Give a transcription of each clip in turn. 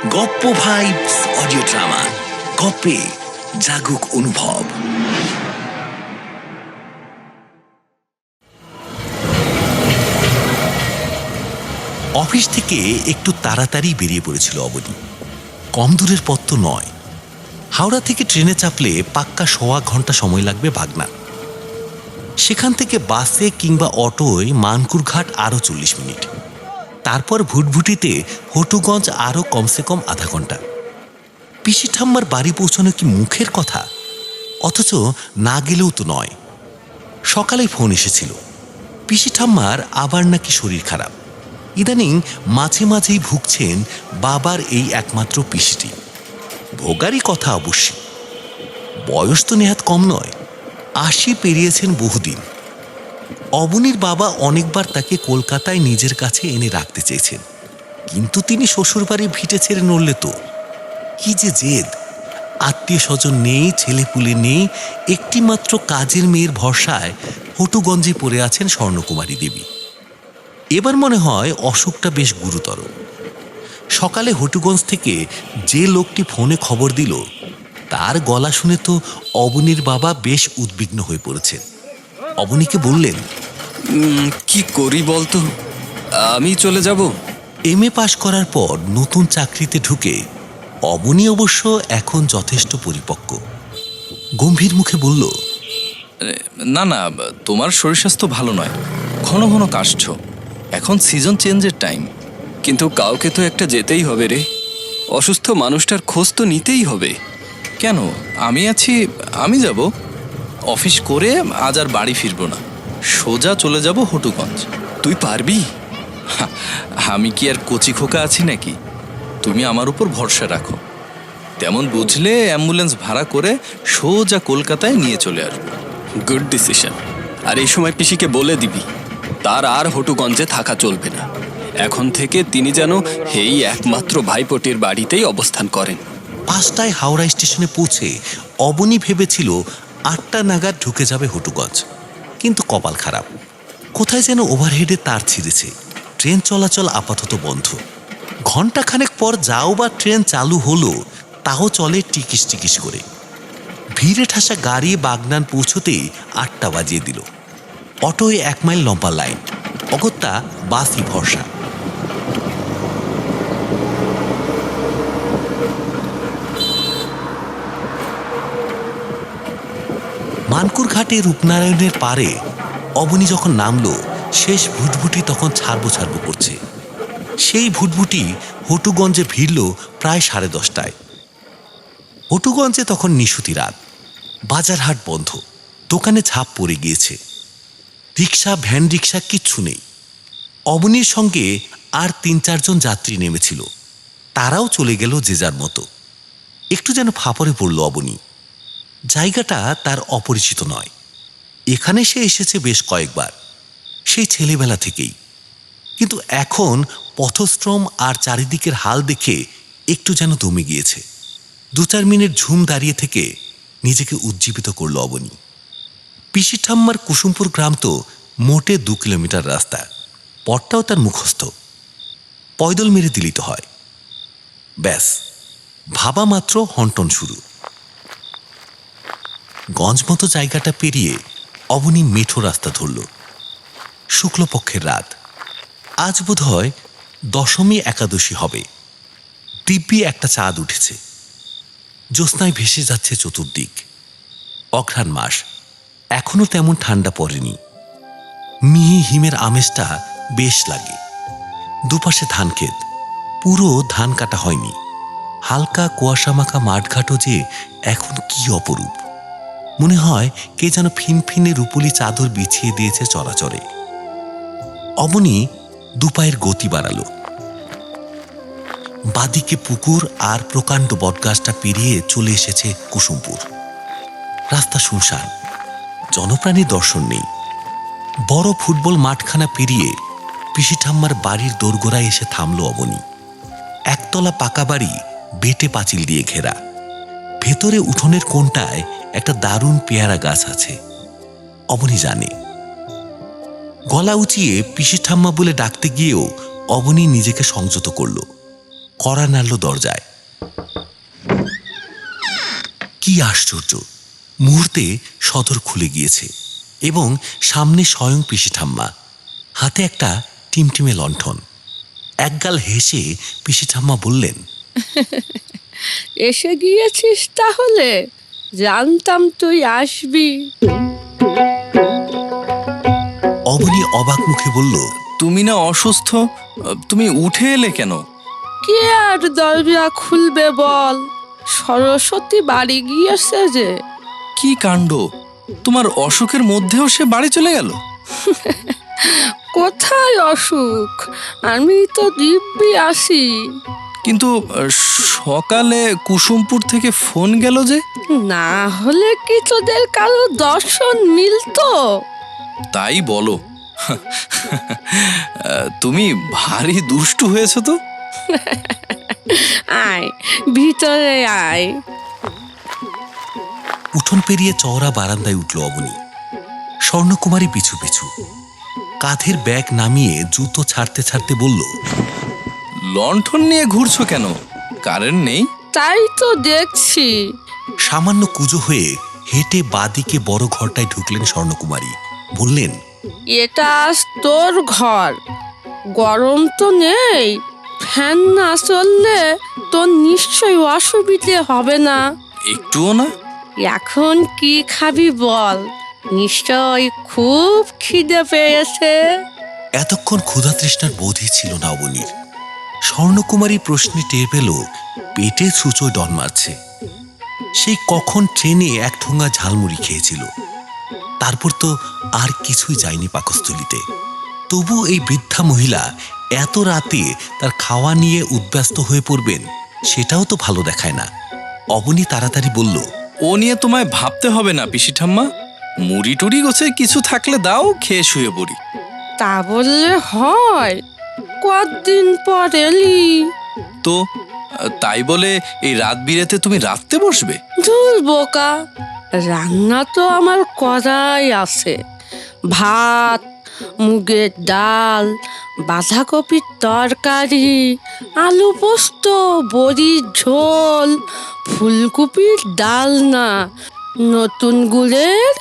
গপ্প vibes audio drama গপ্পে জাগুক অনুভব। Office থেকে একটু তাড়াতাড়ি বেরিয়ে পড়েছিল অবনী। কম দূরের পথ তো নয়। হাওড়া থেকে ট্রেনে চাপলে পাক্কা 1.25 ঘন্টা সময় লাগবে ভাগনা। সেখান থেকে বাসে কিংবা অটোয় মানকুর ঘাট আরও 40 মিনিট, তারপর ভুটভুটিতে হটুগঞ্জ আরও কমসে কম আধা ঘন্টা। পিসি ঠাম্মার বাড়ি পৌঁছানো কি মুখের কথা? অথচ না গেলেও তো নয়। সকালে ফোন এসেছিল, পিসি ঠাম্মার আবার নাকি শরীর খারাপ। ইদানিং মাঝে মাঝেই ভুগছেন বাবার এই একমাত্র পিসিটি। ভোগারই কথা অবশ্য, বয়স তো নেহাত কম নয়, 80 পেরিয়েছেন বহুদিন। অবনীর বাবা অনেকবার তাকে কলকাতায় নিজের কাছে এনে রাখতে চেয়েছেন, কিন্তু তিনি শ্বশুরবাড়ি ভিটে ছেড়ে নড়লে তো। কি যে জেদ! আত্মীয় স্বজন নেই, ছেলেপুলে নেই, একটি মাত্র কাজের মেয়ের ভরসায় হটুগঞ্জে পড়ে আছেন স্বর্ণকুমারী দেবী। এবার মনে হয় অসুখটা বেশ গুরুতর। সকালে হটুগঞ্জ থেকে যে লোকটি ফোনে খবর দিল, তার গলা শুনে তো অবনীর বাবা বেশ উদ্বিগ্ন হয়ে পড়েছেন। অবনীকে বললেন, কি করি বলতো, আমি চলে যাব। MA পাশ করার পর নতুন চাকরিতে ঢুকে অবনী অবশ্য এখন যথেষ্ট পরিপক্ক। গম্ভীর মুখে বলল, না না, তোমার শরীর স্বাস্থ্য ভালো নয়, ঘন ঘন কাশছ। এখন সিজন চেঞ্জের টাইম, কিন্তু কাউকে তো একটা যেতেই হবে রে। অসুস্থ মানুষটার খোঁজ তো নিতেই হবে। কেন, আমি আছি, আমি যাব। অফিস করে আজ আর বাড়ি ফিরবো না, সোজা চলে যাব হটুগঞ্জ। তুই পারবি? আমি কি আর কচি খোকা আছি নাকি? তুমি আমার উপর ভরসা রাখো। তেমন বুঝলে অ্যাম্বুলেন্স ভাড়া করে সোজা কলকাতায় নিয়ে চলে আসবো। Good decision. আর এই সময় পিসিকে বলে দিবি, তার আর হটুগঞ্জে থাকা চলবে না। এখন থেকে তিনি যেন এই একমাত্র ভাইপোটির বাড়িতেই অবস্থান করেন। 5টায় হাওড়া স্টেশনে পৌঁছে অবনী ভেবেছিল 8টা নাগাদ ঢুকে যাবে হটুগঞ্জ, কিন্তু কপাল খারাপ। কোথায় যেন ওভারহেডে তার ছিঁড়েছে। ট্রেন চলাচল আপাতত বন্ধ। ঘণ্টাখানেক পর যাও বা ট্রেন চালু হলো, তাও চলে টিকিস টিকিস করে। ভিড়ে ঠাসা গাড়ি বাগনান পৌঁছতেই 8টা বাজিয়ে দিল। অটোয় 1 মাইল লম্বা লাইন, অগত্যা বাসই ভরসা। মানকুর ঘাটে রূপনারায়ণের পারে অবনী যখন নামলো, শেষ ভুটভুটি তখন ছাড়বো করছে। সেই ভুটভুটি হটুগঞ্জে ভিড়ল প্রায় 10:30টায়। হটুগঞ্জে তখন নিশুতি রাত, বাজার হাট বন্ধ, দোকানে ছাপ পড়ে গিয়েছে। রিক্সা, ভ্যান রিক্সা কিচ্ছু নেই। অবনীর সঙ্গে আর 3-4 জন যাত্রী নেমেছিল, তারাও চলে গেল যে যার মতো। একটু যেন ফাঁপড়ে পড়ল অবনী। জায়গাটা তার অপরিচিত নয়। এখানে সে এসেছে বেশ কয়েকবার, সেই ছেলেবেলা থেকেই। কিন্তু এখন পথশ্রম আর চারিদিকের হাল দেখে একটু যেন দমে গিয়েছে। 2-4 মিনিট ঝুম দাঁড়িয়ে থেকে নিজেকে উজ্জীবিত করল অবনী। পিসি ঠাম্মার কুসুমপুর গ্রাম তো মোটে 2 কিলোমিটার রাস্তা, পথটাও তার মুখস্থ। পয়দল মেরে দিলিত হয়। ব্যাস, ভাবা মাত্র হন্টন শুরু। গঞ্জ মতো জায়গাটা পেরিয়ে অবনী মেঠো রাস্তা ধরল। শুক্লপক্ষের রাত, আজ বোধ হয় দশমী একাদশী হবে। দিব্যি একটা চাঁদ উঠেছে, জ্যোৎস্নায় ভেসে যাচ্ছে চতুর্দিক। অঘ্রাণ মাস, এখনো তেমন ঠান্ডা পড়েনি। মিহি হিমের আমেজটা বেশ লাগে। দুপাশে ধান ক্ষেত, পুরো ধান কাটা হয়নি। হালকা কুয়াশা মাখা মাঠঘাটও যে এখন কি অপরূপ। মনে হয় কে যেন ফিনফিনে রূপলি চাদর বিছিয়ে দিয়েছে চরাচরে। অবনী 2 পায়ের গতি বাড়ালো। বাদিকে পুকুর আর প্রকাণ্ড বটগাছটা পেরিয়ে চলে এসেছে কুসুমপুর। রাস্তা শুনশান, জনপ্রাণীর দর্শন নেই। বড় ফুটবল মাঠখানা পেরিয়ে পিসি ঠাম্মার বাড়ির দোরগোড়ায় এসে থামল অবনী। একতলা পাকা বাড়ি, বেটে পাঁচিল দিয়ে ঘেরা। ভেতরে উঠোনের কোণটায় একটা দারুণ পেয়ারা গাছ আছে। অবনী জানে। গলা উঁচিয়ে পিসি ঠাম্মা বলে ডাকতে গিয়েও অবনী নিজেকে সংযত করল। কড়া নাড়ল দরজায়। কি আশ্চর্য! মুহূর্তে সদর খুলে গিয়েছে এবং সামনে স্বয়ং পিসি ঠাম্মা, হাতে একটা টিমটিমে লণ্ঠন। একগাল হেসে পিসি ঠাম্মা বললেন, এসে গিয়েছিস তাহলে? জানতাম তুই আসবি। অবনী অবাক মুখে বলল, তুমি না অসুস্থ, তুমি উঠে এলে কেন? কে আর দরজা খুলবে বল? সরস্বতী বাড়ি গিয়েছে যে। কি কাণ্ড! তোমার অসুখের মধ্যেও সে বাড়ি চলে গেল? কোথায় অসুখ? আমি তো দিব্যি আসি। কিন্তু সকালে কুসুমপুর থেকে ফোন গেল যে। না হলে কি তোদের কারো দর্শন মিলতো? তাই বলো। তুমি ভারী দুষ্টু হয়েছো তো। আয় ভিতরে আয়। উঠোন পেরিয়ে চওড়া বারান্দায় উঠল অবনী। স্বর্ণকুমারী পিছু পিছু। কাঁধের ব্যাগ নামিয়ে জুতো ছাড়তে ছাড়তে বলল, লণ্ঠন নিয়ে ঘুরছো কেন? কারেন্ট নেই? তাই তো দেখছি। সামান্য কুজো হয়ে হেঁটে বাদিকে বড় ঘরটায় ঢুকলেন স্বর্ণকুমারী। বললেন, এটা আজ তোর ঘর। গরম তো নেই, ফ্যান না চললে তোর নিশ্চয়ই অসুবিধে হবে না। একটুও না। এখন কি খাবি বল? নিশ্চয় খুব খিদে পেয়েছে। এতক্ষণ ক্ষুধা তৃষ্ণার বোধই ছিল না অবনীর। স্বর্ণকুমারী প্রশ্নে টের পেল পেটে ছুঁচোয় ডন মারছে। সেই কখন ট্রেনে এক ঠোঙা ঝালমুড়ি খেয়েছিল, তারপর তো আর কিছুই যায়নি পাকস্থলিতে। তবু এই বৃদ্ধা মহিলা এত রাতে তার খাওয়া নিয়ে উদ্ব্যস্ত হয়ে পড়বেন, সেটাও তো ভালো দেখায় না। অবনী তাড়াতাড়ি বলল, ও নিয়ে তোমায় ভাবতে হবে না পিসি ঠাম্মা। মুড়ি টুড়ি গোছে কিছু থাকলে দাও, খেয়ে শুয়ে পড়ি। তা বললে হয়? কতদিন পর এলি? তো তাই বলে এই রাত বিরেতে তুমি রাখতে বসবে? ধুর বোকা, রান্না তো আমার করাই আছে। ভাত, মুগের ডাল, বাঁধাকপির তরকারি, আলু পোস্ত, বড়ির ঝোল, ফুলকপির ডালনা, নতুন গুড়ের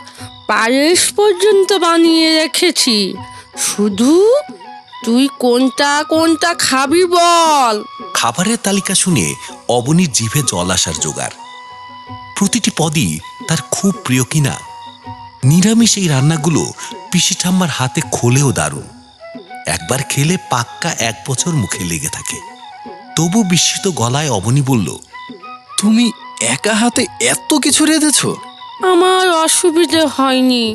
পায়েস পর্যন্ত বানিয়ে রেখেছি। শুধু তুই কোনটা কোনটা খাবি বল? খাবারের তালিকা শুনে অবনীর জিভে জল আসার জোগাড়। প্রতিটি পদই তার খুব প্রিয় কিনা। নিরামিষ এই রান্নাগুলো পিসি ঠাম্মার হাতে খোলেও দারুণ। একবার খেলে পাক্কা 1 বছর মুখে লেগে থাকে। তবু বিস্মিত গলায় অবনী বলল, তুমি একা হাতে এত কিছু রেঁধেছ? আমার অসুবিধে হয়নি।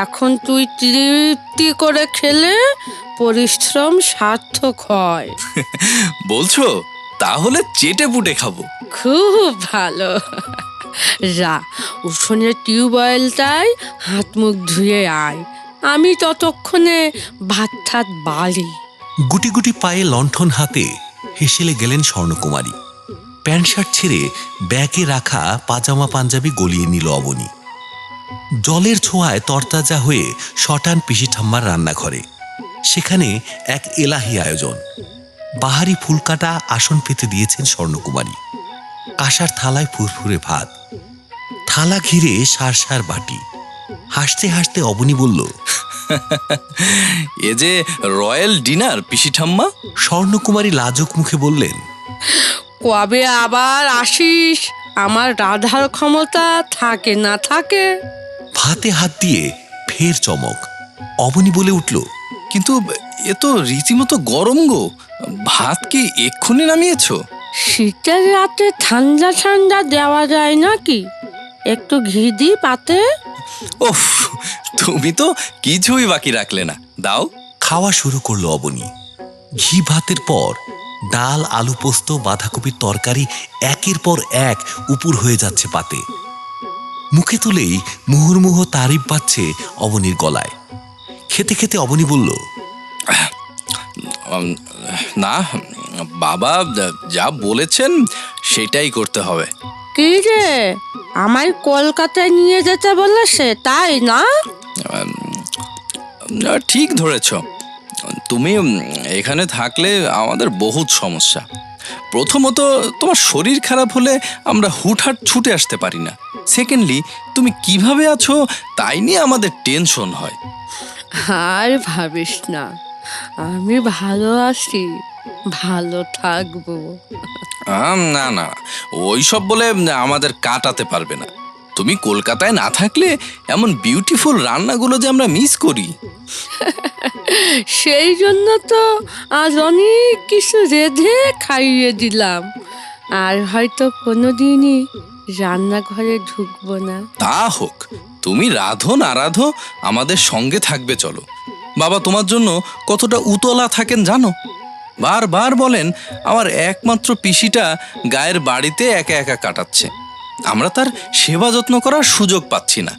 এখন তুই তৃপ্তি করে খেলে পরিশ্রম সার্থক হয়। বলছো? তাহলে চেটে পুটে খাবো। খুব ভালো। যা, উঠোনের টিউবওয়েলটায় হাত মুখ ধুয়ে আয়। আমি ততক্ষণে ভাত ঠাত বাড়ি। গুটি গুটি পায়ে লণ্ঠন হাতে হেসেলে গেলেন স্বর্ণকুমারী। প্যান্ট শার্ট ছেড়ে ব্যাগে রাখা পাজামা পাঞ্জাবি গলিয়ে নিল অবনী। জলের ছোঁয়ায় তরতাজা হয়ে শটান পিসি ঠাম্মার রান্নাঘরে। সেখানে এক এলাহি আয়োজন। বাহারি ফুলকাটা আসন পেতে দিয়েছেন স্বর্ণকুমারী। কাঁসার থালায় ফুরফুরে ভাত, থালা ঘিরে সার সার বাটি। হাসতে হাসতে অবনী বলল, এ যে রয়্যাল ডিনার পিসি ঠাম্মা। স্বর্ণকুমারী লাজুক মুখে বললেন, কবে আবার আসিস? আমার রাধার ক্ষমতা থাকে না থাকে। ভাতে হাত দিয়ে ফের চমক। অবনী বলে উঠল, কিন্তু এ তো রীতিমতো গরম গো। ভাত কি এক্ষুনি নামিয়েছো? শীতের রাতে ঠান্ডা ঠান্ডা দেওয়া যায় নাকি? একটু ঘি দি পাতে। ওফ, তুমি তো কিছুই বাকি রাখলে না, দাও। খাওয়া শুরু করলো অবনী। ঘি ভাতের পর ডাল, আলু পোস্ত, বাঁধাকপির তরকারি একের পর এক উপুর হয়ে যাচ্ছে পাতে। মুখে তুলেই মুহুর্মুহ তারিফ পাচ্ছে অবনীর গলায়। খেতে খেতে অবনী বলল, না বাবা, যা বলেছেন সেটাই করতে হবে। কি রে, আমায় কলকাতায় নিয়ে যেতে বলেছে তাই না? ঠিক ধরেছ। তুমি এখানে থাকলে আমাদের বহুত সমস্যা। প্রথমত, তোমার শরীর খারাপ হলে আমরা হুটহাট ছুটে আসতে পারি না। সেকেন্ডলি, তুমি কিভাবে আছো তাই নিয়ে আমাদের টেনশন হয়। আর ভাবিস না, আমি ভালো আছি, ভালো থাকবো। না না, ওইসব বলে আমাদের কাটাতে পারবে না। তুমি কলকাতায় না থাকলে এমন বিউটিফুল রান্নাগুলো যে আমরা মিস করি। সেই জন্য তো আজ অনেক কিছু রেঁধে খাইয়ে দিলাম, আর হয়তো কোনোদিনই রান্নাঘরে ঢুকবো না। তা হোক, তুমি রাধো না রাধো, আমাদের সঙ্গে থাকবে চলো। বাবা তোমার জন্য কতটা উতলা থাকেন জানো? বারবার বলেন আমার একমাত্র পিসিটা গায়ের বাড়িতে একা একা কাটাচ্ছে, আমরা তার সেবা যত্ন করার সুযোগ পাচ্ছি না।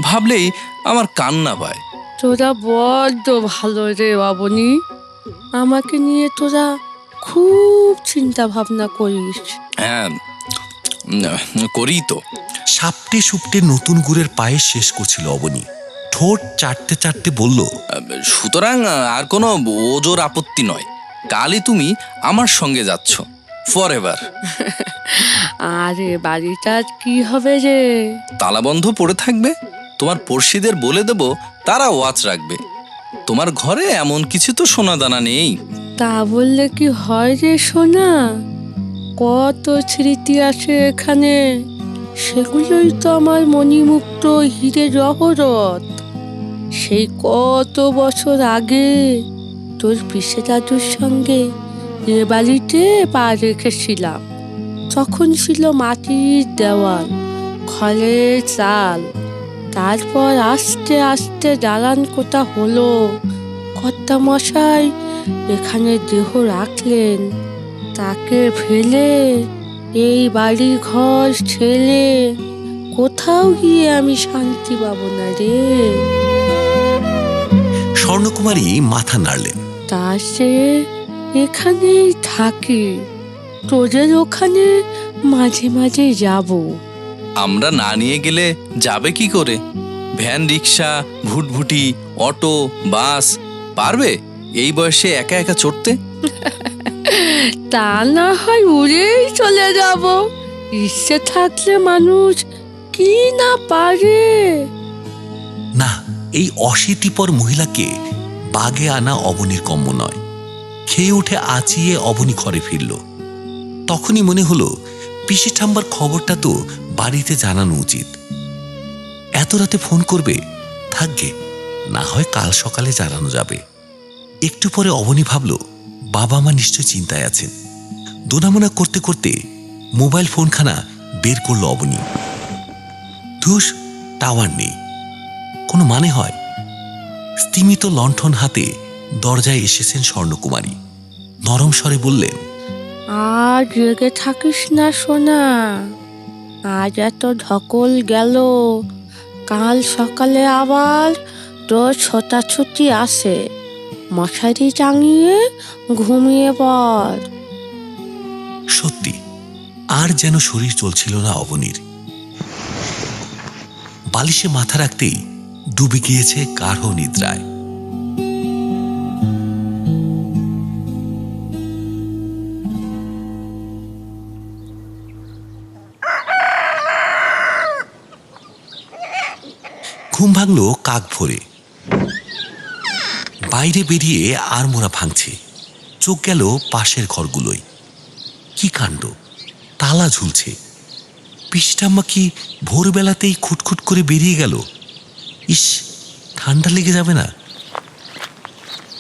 ভাবলেই আমার কান্না পায়। তোরা বড্ড ভালো রে বাবনি, আমাকে নিয়ে তোরা খুব চিন্তা ভাবনা করিস। হ্যাঁ, করি তো। সাপটে সুপটে নতুন গুড়ের পায়ে শেষ করছিল অবনী। ঠোঁট চাটতে চাটতে বলল, সুতরাং আর কোনো ওজোর আপত্তি নয়, কালই তুমি আমার সঙ্গে যাচ্ছ ফর এভার। আরে বাড়িটার কি হবে রে? তালাবন্ধ পড়ে থাকবে, তোমার পড়শিদের বলে দেব, তারা ওয়াচ রাখবে। তোমার ঘরে এমন কিছু তো সোনা দানা নেই। তা বললে কি হয় রে সোনা? কত স্মৃতি আছে এখানে, সেগুলোই তো আমার মণিমুক্ত হীরে জহরত। সেই কত বছর আগে তোর পিসে দাদুর সঙ্গে এ বাড়িতে পা রেখেছিলাম। তখন ছিল মাটির দেওয়াল, খড়ের চাল, তারপর আস্তে আস্তে দালান কোটা হলো। কর্তা মশাই এখানে দেহ রাখলেন, তাকে ফেলে এই বাড়ি ঘর ছেলে কোথাও গিয়ে আমি শান্তি পাবো না রে। স্বর্ণকুমারী মাথা নাড়লেন। তা সে এখানেই থাকি, তোদের ওখানে মাঝে মাঝে যাব। আমরা না নিয়ে গেলে যাবে কি করে? ভ্যান, রিক্সা, ভুটভুটি, অটো, বাস পারবে এই বয়সে একা একা চড়তে? তা না হয় উড়েই চলে যাব। ইচ্ছে থাকলে মানুষ কি না পারে। না, এই অশীতিপর মহিলাকে বাগে আনা অবনীর কম্য নয়। খেয়ে উঠে আঁচিয়ে অবনী ঘরে ফিরল। তখনই মনে হলো পিসি ঠাম্বার খবরটা তো বাড়িতে জানানো উচিত। এত রাতে ফোন করবে, থাকবে, না হয় কাল সকালে জানানো যাবে। একটু পরে অবনী ভাবল বাবা মা নিশ্চয় চিন্তায় আছেন। দোনামোনা করতে করতে মোবাইল ফোনখানা বের করলো অবনী। ধুস, টাওয়ার নেই, কোনো মানে হয়? স্তিমিত লণ্ঠন হাতে দরজায় এসেছেন স্বর্ণকুমারী। নরম স্বরে বললেন, আর জেগে থাকিস না সোনা, আজ এত ধকল গেল, কাল সকালে আবার তোর ছোটাছুটি আসে। মশারি টাঙিয়ে ঘুমিয়ে পড়। সত্যি আর যেন শরীর চলছিল না অবনীর। বালিশে মাথা রাখতেই ডুবে গিয়েছে গাঢ় নিদ্রায়। ঘুম ভাঙল কাক ভরে। বাইরে বেরিয়ে আর মোড়া ভাঙছে। চোখ গেল পাশের ঘরগুলোই। কি কাণ্ড, তালা ঝুলছে। পিসিঠাম্মা কি ভোরবেলাতেই খুটখুট করে বেরিয়ে গেল? ইস, ঠান্ডা লেগে যাবে না?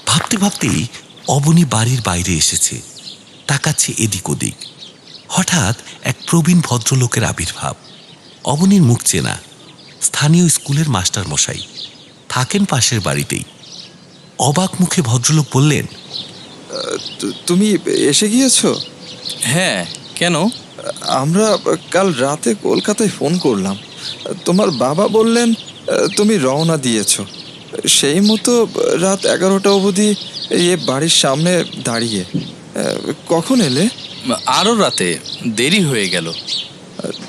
ভাবতে ভাবতেই অবনী বাড়ির বাইরে এসেছে, তাকাচ্ছে এদিক ওদিক। হঠাৎ এক প্রবীণ ভদ্রলোকের আবির্ভাব। অবনীর মুখ চেনা, স্থানীয় স্কুলের মাস্টার মশাই, থাকেন পাশের বাড়িতেই। অবাক মুখে ভদ্রলোক বললেন, তুমি এসে গিয়েছো? হ্যাঁ, কেন? আমরা কাল রাতে কলকাতায় ফোন করলাম, তোমার বাবা বললেন তুমি রওনা দিয়েছো। সেই মতো রাত 11টা অবধি এ বাড়ির সামনে দাঁড়িয়ে। কখন এলে? আরও রাতে, দেরি হয়ে গেল।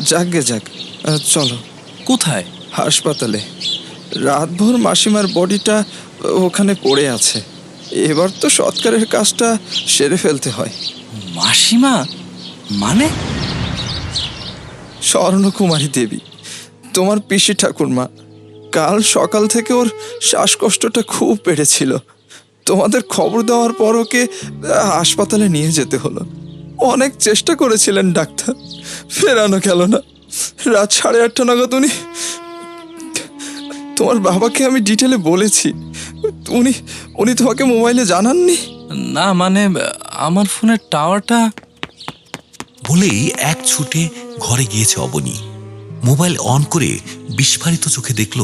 যাকগে যাক, চলো। কোথায়? হাসপাতালে। রাতভর মাসিমার বডিটা ওখানে পড়ে আছে। এবার তো সৎকারের কাজটা সেরে ফেলতে হয়। মাসিমা মানে? স্বর্ণকুমারী দেবী, তোমার পিসি ঠাকুরমা। কাল সকাল থেকে ওর শ্বাসকষ্টটা খুব বেড়েছিল। তোমাদের খবর দেওয়ার পর ওকে হাসপাতালে নিয়ে যেতে হলো। অনেক চেষ্টা করেছিলেন ডাক্তার, ফেরানো গেল না। রাত 8:30 নাগাদ উনি, তোমার বাবাকে আমি ডিটেলে বলেছি, উনি উনি তোমাকে মোবাইলে জানাননি? না মানে আমার ফোনের টাওয়ারটা। বলেই এক ছুটে ঘরে গিয়েছে অবনী। মোবাইল অন করে বিস্ফারিত চোখে দেখল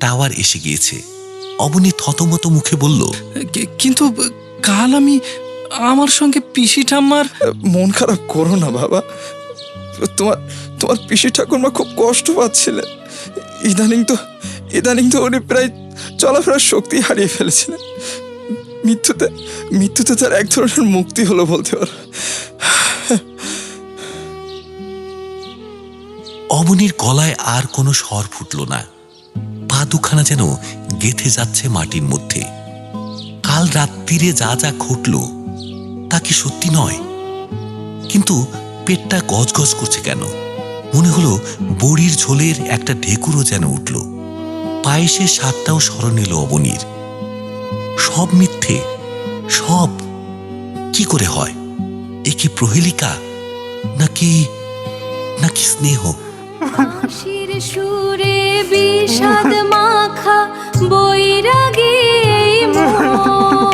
টাওয়ার এসে গিয়েছে। অবনী থতমত মুখে বলল, কিন্তু কাল আমি আমার সঙ্গে পিসি ঠাম্মার। মন খারাপ করো না বাবা, তোমার তোমার পিসি ঠাকুরমা খুব কষ্ট পাচ্ছিলেন। ইদানিং তো উনি প্রায় চলাফেরার শক্তি হারিয়ে ফেলেছিলেন। মৃত্যুতে তার এক ধরনের মুক্তি হলো বলতে পারো। অবনীর গলায় আর কোনো স্বর ফুটল না। পা দুখানা যেন গেথে যাচ্ছে মাটির মধ্যে। কাল রাত্রিরে যা যা ঘটল তা কি সত্যি নয়? কিন্তু পেটটা গজগজ করছে কেন? মনে হলো বড়ির ঝোলের একটা ঢেকুরও যেন উঠল। পায়েসের স্বাদটাও স্মরণ এলো অবনীর। সব মিথ্যে, সব কি করে হয়? এ কি প্রহেলিকা নাকি নাকি স্নেহ? বাঁশির সুরে বিষাদ মাখা বৈরাগী মন।